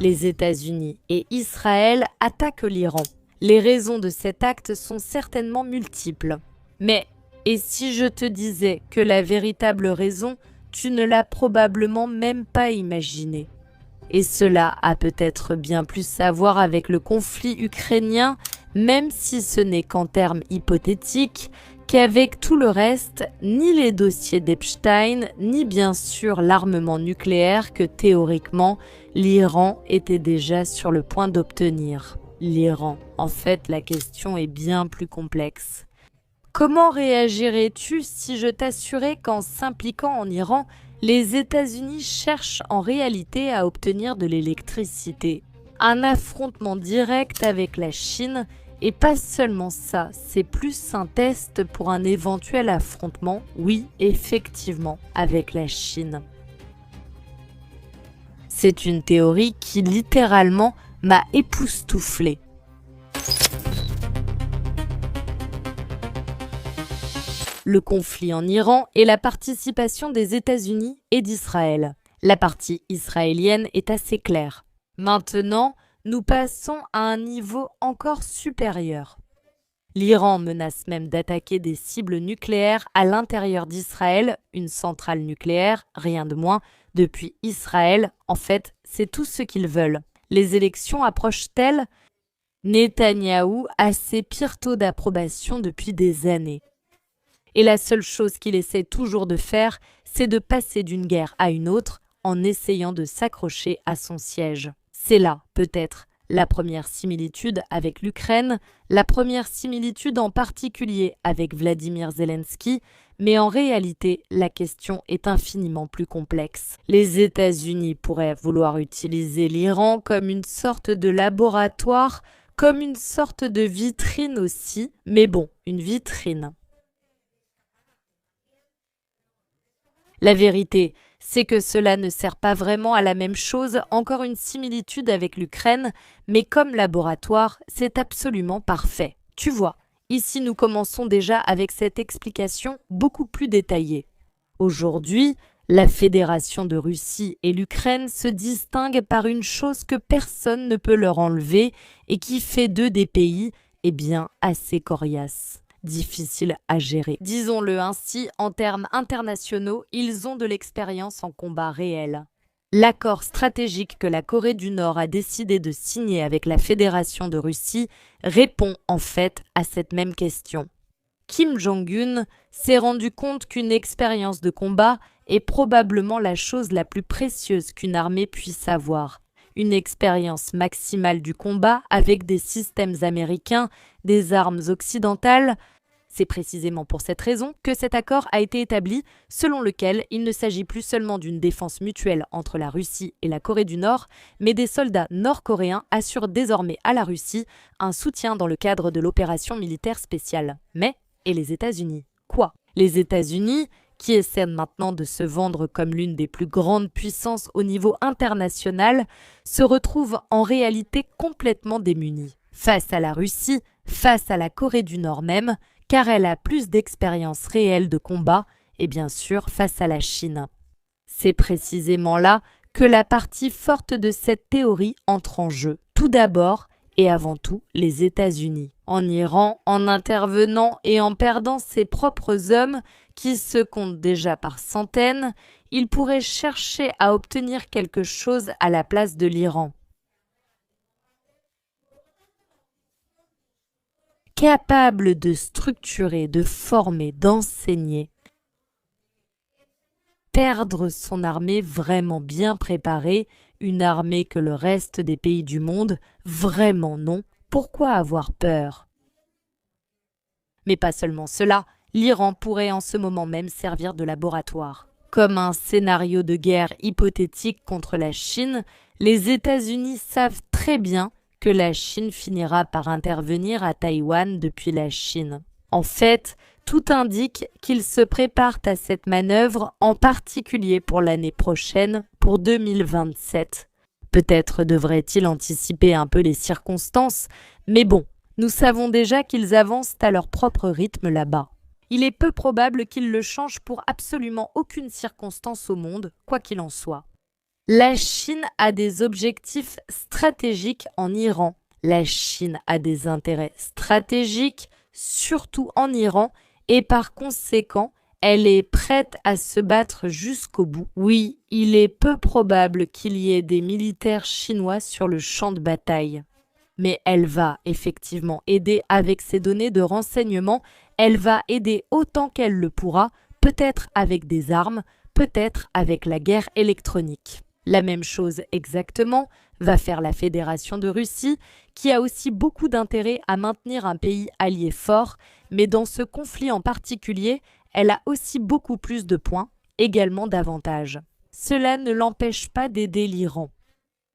Les États-Unis et Israël attaquent l'Iran. Les raisons de cet acte sont certainement multiples. Mais, et si je te disais que la véritable raison, tu ne l'as probablement même pas imaginée? Et cela a peut-être bien plus à voir avec le conflit ukrainien, même si ce n'est qu'en termes hypothétiques, qu'avec tout le reste, ni les dossiers d'Epstein, ni bien sûr l'armement nucléaire que théoriquement l'Iran était déjà sur le point d'obtenir. L'Iran, en fait, la question est bien plus complexe. Comment réagirais-tu si je t'assurais qu'en s'impliquant en Iran, les États-Unis cherchent en réalité à obtenir de l'électricité? Un affrontement direct avec la Chine, et pas seulement ça, c'est plus un test pour un éventuel affrontement, oui, effectivement, avec la Chine. C'est une théorie qui littéralement m'a époustouflée. Le conflit en Iran et la participation des États-Unis et d'Israël. La partie israélienne est assez claire. Maintenant, nous passons à un niveau encore supérieur. L'Iran menace même d'attaquer des cibles nucléaires à l'intérieur d'Israël, une centrale nucléaire, rien de moins. Depuis Israël, en fait, c'est tout ce qu'ils veulent. Les élections approchent-elles? Netanyahou a ses pires taux d'approbation depuis des années. Et la seule chose qu'il essaie toujours de faire, c'est de passer d'une guerre à une autre en essayant de s'accrocher à son siège. C'est là, peut-être, la première similitude avec l'Ukraine, la première similitude en particulier avec Vladimir Zelensky, mais en réalité, la question est infiniment plus complexe. Les États-Unis pourraient vouloir utiliser l'Iran comme une sorte de laboratoire, comme une sorte de vitrine aussi, mais bon, une vitrine. La vérité, c'est que cela ne sert pas vraiment à la même chose, encore une similitude avec l'Ukraine, mais comme laboratoire, c'est absolument parfait. Tu vois, ici nous commençons déjà avec cette explication beaucoup plus détaillée. Aujourd'hui, la Fédération de Russie et l'Ukraine se distinguent par une chose que personne ne peut leur enlever et qui fait d'eux des pays, assez coriaces. Difficile à gérer. Disons-le ainsi, en termes internationaux, ils ont de l'expérience en combat réel. L'accord stratégique que la Corée du Nord a décidé de signer avec la Fédération de Russie répond en fait à cette même question. Kim Jong-un s'est rendu compte qu'une expérience de combat est probablement la chose la plus précieuse qu'une armée puisse avoir. Une expérience maximale du combat avec des systèmes américains, des armes occidentales. C'est précisément pour cette raison que cet accord a été établi, selon lequel il ne s'agit plus seulement d'une défense mutuelle entre la Russie et la Corée du Nord, mais des soldats nord-coréens assurent désormais à la Russie un soutien dans le cadre de l'opération militaire spéciale. Mais, et les États-Unis? Quoi? Les États-Unis, qui essaient maintenant de se vendre comme l'une des plus grandes puissances au niveau international, se retrouvent en réalité complètement démunis. Face à la Russie, face à la Corée du Nord même, car elle a plus d'expérience réelle de combat, et bien sûr face à la Chine. C'est précisément là que la partie forte de cette théorie entre en jeu. Tout d'abord, et avant tout, les États-Unis. En Iran, en intervenant et en perdant ses propres hommes, qui se comptent déjà par centaines, il pourrait chercher à obtenir quelque chose à la place de l'Iran. Capable de structurer, de former, d'enseigner. Perdre son armée vraiment bien préparée, une armée que le reste des pays du monde, vraiment non. Pourquoi avoir peur? Mais pas seulement cela, l'Iran pourrait en ce moment même servir de laboratoire. Comme un scénario de guerre hypothétique contre la Chine, les États-Unis savent très bien que la Chine finira par intervenir à Taïwan depuis la Chine. En fait, tout indique qu'ils se préparent à cette manœuvre, en particulier pour l'année prochaine, pour 2027. Peut-être devraient-ils anticiper un peu les circonstances, mais bon, nous savons déjà qu'ils avancent à leur propre rythme là-bas. Il est peu probable qu'ils le changent pour absolument aucune circonstance au monde, quoi qu'il en soit. La Chine a des objectifs stratégiques en Iran. La Chine a des intérêts stratégiques, surtout en Iran, et par conséquent, elle est prête à se battre jusqu'au bout. Oui, il est peu probable qu'il y ait des militaires chinois sur le champ de bataille. Mais elle va effectivement aider avec ses données de renseignement, elle va aider autant qu'elle le pourra, peut-être avec des armes, peut-être avec la guerre électronique. La même chose exactement va faire la Fédération de Russie, qui a aussi beaucoup d'intérêt à maintenir un pays allié fort, mais dans ce conflit en particulier, elle a aussi beaucoup plus de points, également d'avantages. Cela ne l'empêche pas d'aider l'Iran.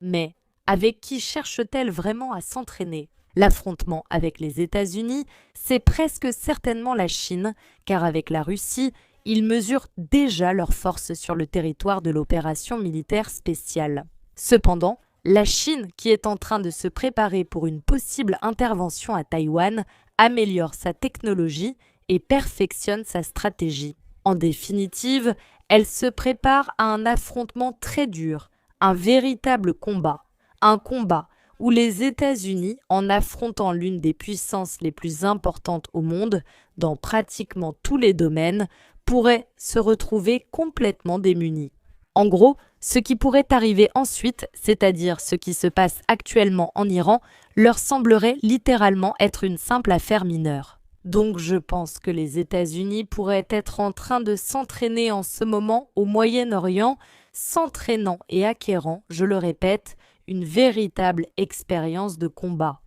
Mais avec qui cherche-t-elle vraiment à s'entraîner? L'affrontement avec les États-Unis, c'est presque certainement la Chine, car avec la Russie, ils mesurent déjà leur force sur le territoire de l'opération militaire spéciale. Cependant, la Chine, qui est en train de se préparer pour une possible intervention à Taïwan, améliore sa technologie et perfectionne sa stratégie. En définitive, elle se prépare à un affrontement très dur, un véritable combat. Un combat où les États-Unis, en affrontant l'une des puissances les plus importantes au monde, dans pratiquement tous les domaines, pourraient se retrouver complètement démunis. En gros, ce qui pourrait arriver ensuite, c'est-à-dire ce qui se passe actuellement en Iran, leur semblerait littéralement être une simple affaire mineure. Donc je pense que les États-Unis pourraient être en train de s'entraîner en ce moment au Moyen-Orient, s'entraînant et acquérant, je le répète, une véritable expérience de combat.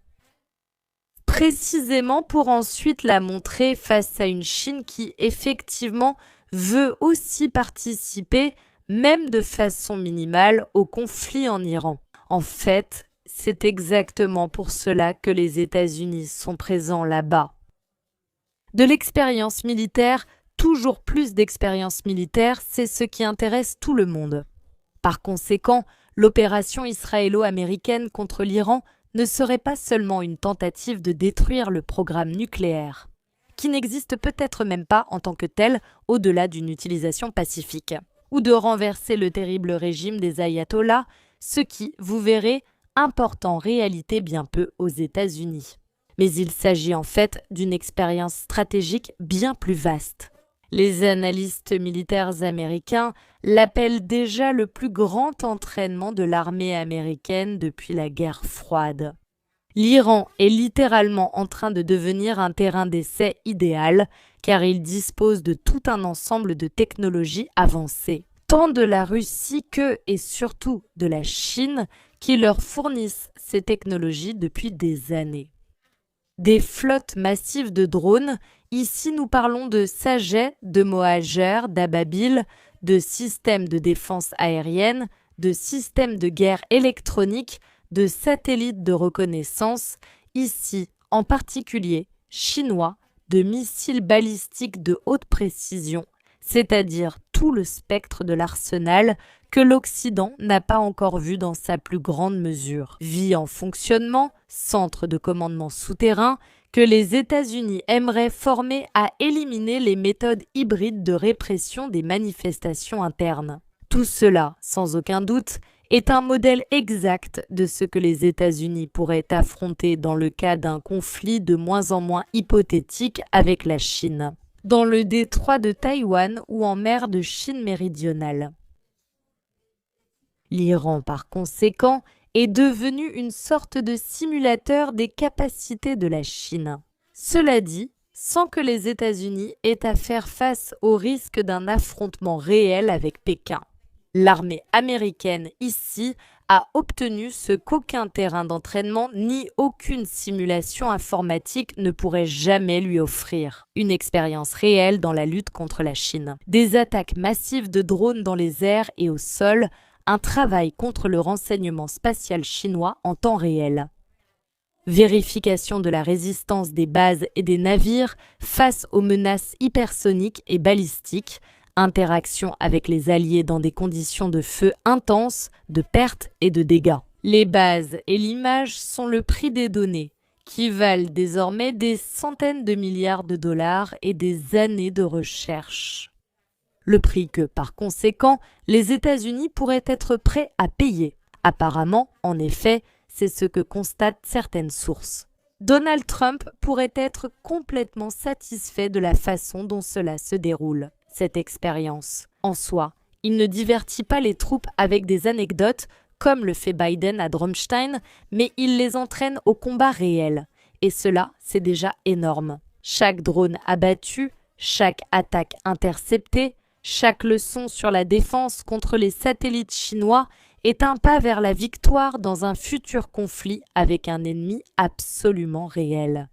Précisément pour ensuite la montrer face à une Chine qui effectivement veut aussi participer, même de façon minimale, au conflit en Iran. En fait, c'est exactement pour cela que les États-Unis sont présents là-bas. De l'expérience militaire, toujours plus d'expérience militaire, c'est ce qui intéresse tout le monde. Par conséquent, l'opération israélo-américaine contre l'Iran ne serait pas seulement une tentative de détruire le programme nucléaire, qui n'existe peut-être même pas en tant que tel au-delà d'une utilisation pacifique, ou de renverser le terrible régime des ayatollahs, ce qui, vous verrez, importe en réalité bien peu aux États-Unis. Mais il s'agit en fait d'une expérience stratégique bien plus vaste. Les analystes militaires américains l'appellent déjà le plus grand entraînement de l'armée américaine depuis la guerre froide. L'Iran est littéralement en train de devenir un terrain d'essai idéal, car il dispose de tout un ensemble de technologies avancées, tant de la Russie que, et surtout, de la Chine, qui leur fournissent ces technologies depuis des années. Des flottes massives de drones, ici nous parlons de Saget, de Mohajer, d'Ababil, de systèmes de défense aérienne, de systèmes de guerre électronique, de satellites de reconnaissance, ici en particulier chinois, de missiles balistiques de haute précision, c'est-à-dire tout le spectre de l'arsenal que l'Occident n'a pas encore vu dans sa plus grande mesure. Vie en fonctionnement, centre de commandement souterrain, que les États-Unis aimeraient former à éliminer les méthodes hybrides de répression des manifestations internes. Tout cela, sans aucun doute, est un modèle exact de ce que les États-Unis pourraient affronter dans le cas d'un conflit de moins en moins hypothétique avec la Chine, dans le détroit de Taïwan ou en mer de Chine méridionale. L'Iran, par conséquent, est devenu une sorte de simulateur des capacités de la Chine. Cela dit, sans que les États-Unis aient à faire face au risque d'un affrontement réel avec Pékin. L'armée américaine ici a obtenu ce qu'aucun terrain d'entraînement ni aucune simulation informatique ne pourrait jamais lui offrir. Une expérience réelle dans la lutte contre la Chine. Des attaques massives de drones dans les airs et au sol, un travail contre le renseignement spatial chinois en temps réel. Vérification de la résistance des bases et des navires face aux menaces hypersoniques et balistiques, interaction avec les alliés dans des conditions de feu intenses, de pertes et de dégâts. Les bases et l'image sont le prix des données, qui valent désormais des centaines de milliards de dollars et des années de recherche. Le prix que, par conséquent, les États-Unis pourraient être prêts à payer. Apparemment, en effet, c'est ce que constatent certaines sources. Donald Trump pourrait être complètement satisfait de la façon dont cela se déroule, cette expérience. En soi, il ne divertit pas les troupes avec des anecdotes, comme le fait Biden à Drumstein, mais il les entraîne au combat réel. Et cela, c'est déjà énorme. Chaque drone abattu, chaque attaque interceptée, chaque leçon sur la défense contre les satellites chinois est un pas vers la victoire dans un futur conflit avec un ennemi absolument réel.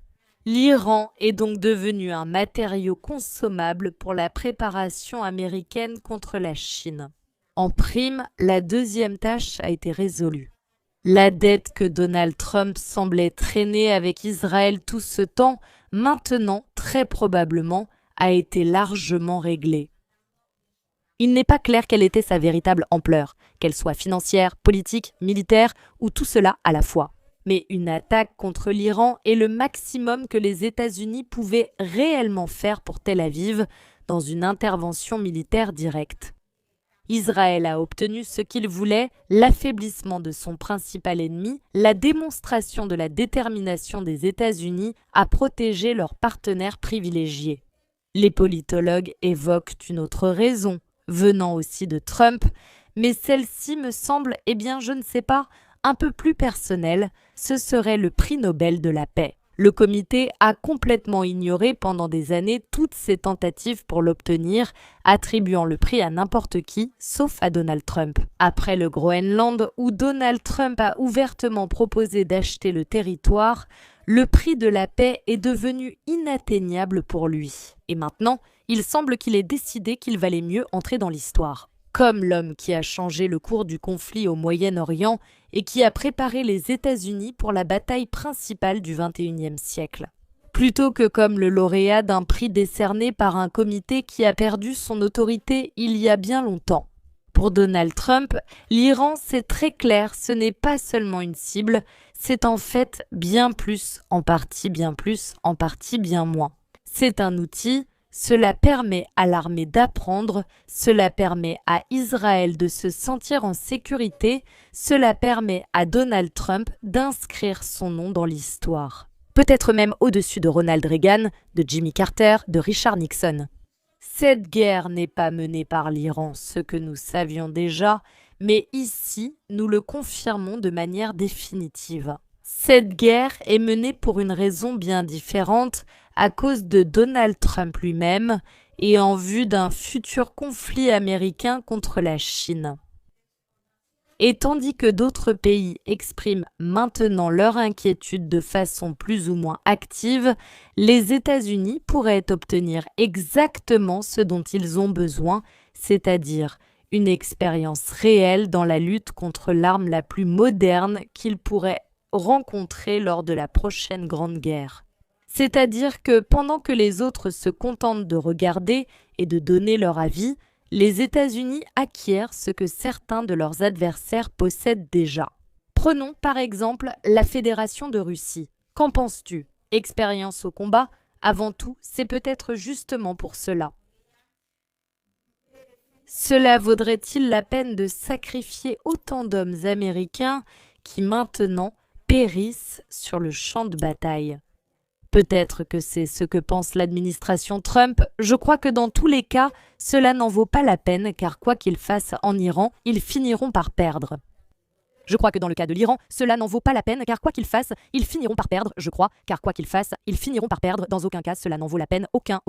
L'Iran est donc devenu un matériau consommable pour la préparation américaine contre la Chine. En prime, la deuxième tâche a été résolue. La dette que Donald Trump semblait traîner avec Israël tout ce temps, maintenant, très probablement, a été largement réglée. Il n'est pas clair quelle était sa véritable ampleur, qu'elle soit financière, politique, militaire ou tout cela à la fois. Mais une attaque contre l'Iran est le maximum que les États-Unis pouvaient réellement faire pour Tel Aviv dans une intervention militaire directe. Israël a obtenu ce qu'il voulait, l'affaiblissement de son principal ennemi, la démonstration de la détermination des États-Unis à protéger leurs partenaires privilégiés. Les politologues évoquent une autre raison, venant aussi de Trump, mais celle-ci me semble, je ne sais pas, un peu plus personnelle, ce serait le prix Nobel de la paix. Le comité a complètement ignoré pendant des années toutes ses tentatives pour l'obtenir, attribuant le prix à n'importe qui, sauf à Donald Trump. Après le Groenland, où Donald Trump a ouvertement proposé d'acheter le territoire, le prix de la paix est devenu inatteignable pour lui. Et maintenant, il semble qu'il ait décidé qu'il valait mieux entrer dans l'histoire. Comme l'homme qui a changé le cours du conflit au Moyen-Orient et qui a préparé les États-Unis pour la bataille principale du XXIe siècle. Plutôt que comme le lauréat d'un prix décerné par un comité qui a perdu son autorité il y a bien longtemps. Pour Donald Trump, l'Iran, c'est très clair, ce n'est pas seulement une cible, c'est en fait bien plus, en partie bien plus, en partie bien moins. C'est un outil. Cela permet à l'armée d'apprendre, cela permet à Israël de se sentir en sécurité, cela permet à Donald Trump d'inscrire son nom dans l'histoire. Peut-être même au-dessus de Ronald Reagan, de Jimmy Carter, de Richard Nixon. Cette guerre n'est pas menée par l'Iran, ce que nous savions déjà, mais ici, nous le confirmons de manière définitive. Cette guerre est menée pour une raison bien différente, à cause de Donald Trump lui-même et en vue d'un futur conflit américain contre la Chine. Et tandis que d'autres pays expriment maintenant leur inquiétude de façon plus ou moins active, les États-Unis pourraient obtenir exactement ce dont ils ont besoin, c'est-à-dire une expérience réelle dans la lutte contre l'arme la plus moderne qu'ils pourraient rencontrer lors de la prochaine Grande Guerre. C'est-à-dire que pendant que les autres se contentent de regarder et de donner leur avis, les États-Unis acquièrent ce que certains de leurs adversaires possèdent déjà. Prenons par exemple la Fédération de Russie. Qu'en penses-tu? Expérience au combat? Avant tout, c'est peut-être justement pour cela. Cela vaudrait-il la peine de sacrifier autant d'hommes américains qui maintenant périssent sur le champ de bataille? Peut-être que c'est ce que pense l'administration Trump. Je crois que dans tous les cas, cela n'en vaut pas la peine car quoi qu'ils fassent en Iran, ils finiront par perdre. Je crois que dans le cas de l'Iran, cela n'en vaut pas la peine car quoi qu'ils fassent, ils finiront par perdre. Je crois, car quoi qu'ils fassent, ils finiront par perdre. Dans aucun cas, cela n'en vaut la peine. Aucun.